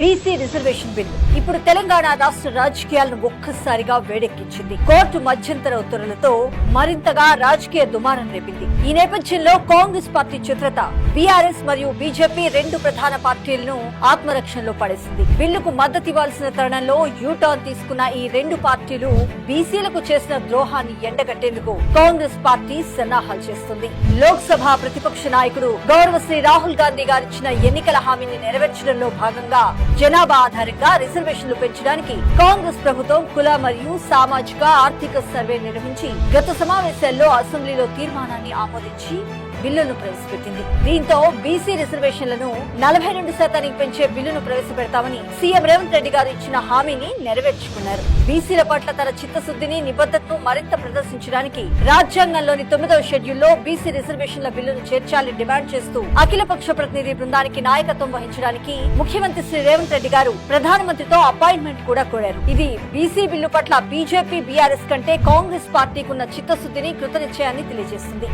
BC reservation bill ఇప్పుడు తెలంగాణ రాష్ట్ర రాజకీయాలను ఒక్కసారిగా వేడెక్కించింది. కోర్టు మధ్యంతర ఉత్తర్వులతో మరింతగా రాజకీయ దుమారం రేపింది. ఈ నేపథ్యంలో కాంగ్రెస్ పార్టీ చిత్రత బీఆర్ఎస్ మరియు బీజేపీ రెండు ప్రధాన పార్టీలను ఆత్మరక్షణలో పడేసింది. బిల్లుకు మద్దతు ఇవ్వాల్సిన తరుణంలో యూటర్న్ తీసుకున్న ఈ రెండు పార్టీలు బీసీలకు చేసిన ద్రోహాన్ని ఎండగట్టేందుకు కాంగ్రెస్ పార్టీ సన్నాహాలు చేస్తుంది. లోక్సభ ప్రతిపక్ష నాయకుడు గౌరవశ్రీ రాహుల్ గాంధీ గారిచ్చిన ఎన్నికల హామీని నెరవేర్చడంలో భాగంగా జనాభా ఆధారంగా రిజర్వేషన్లు పెంచడానికి కాంగ్రెస్ ప్రభుత్వం కుల మరియు సామాజిక ఆర్థిక సర్వే నిర్వహించి గత సమావేశాల్లో అసెంబ్లీలో తీర్మానాన్ని ఆమోదించి బిల్లును ప్రవేశపెట్టింది. దీంతో బీసీ రిజర్వేషన్లను 42% పెంచే బిల్లును ప్రవేశపెడతామని సీఎం రేవంత్ రెడ్డి గారు ఇచ్చిన హామీని నెరవేర్చుకున్నారు. బీసీల పట్ల తన చిత్తశుద్ధిని నిబద్ధతను మరింత ప్రదర్శించడానికి రాజ్యాంగంలోని 9వ షెడ్యూల్లో బీసీ రిజర్వేషన్ల బిల్లును చేర్చాలని డిమాండ్ చేస్తూ అఖిలపక్ష ప్రతినిధి బృందానికి నాయకత్వం వహించడానికి ముఖ్యమంత్రి శ్రీ రేవంత్ రెడ్డి గారు ప్రధానమంత్రితో అపాయింట్మెంట్ కూడా కోరారు. ఇది బీసీ బిల్లు పట్ల బీజేపీ బీఆర్ఎస్ కంటే కాంగ్రెస్ పార్టీకి ఉన్న చిత్తశుద్ధిని కృతనిశ్చయాన్ని తెలియజేస్తుంది.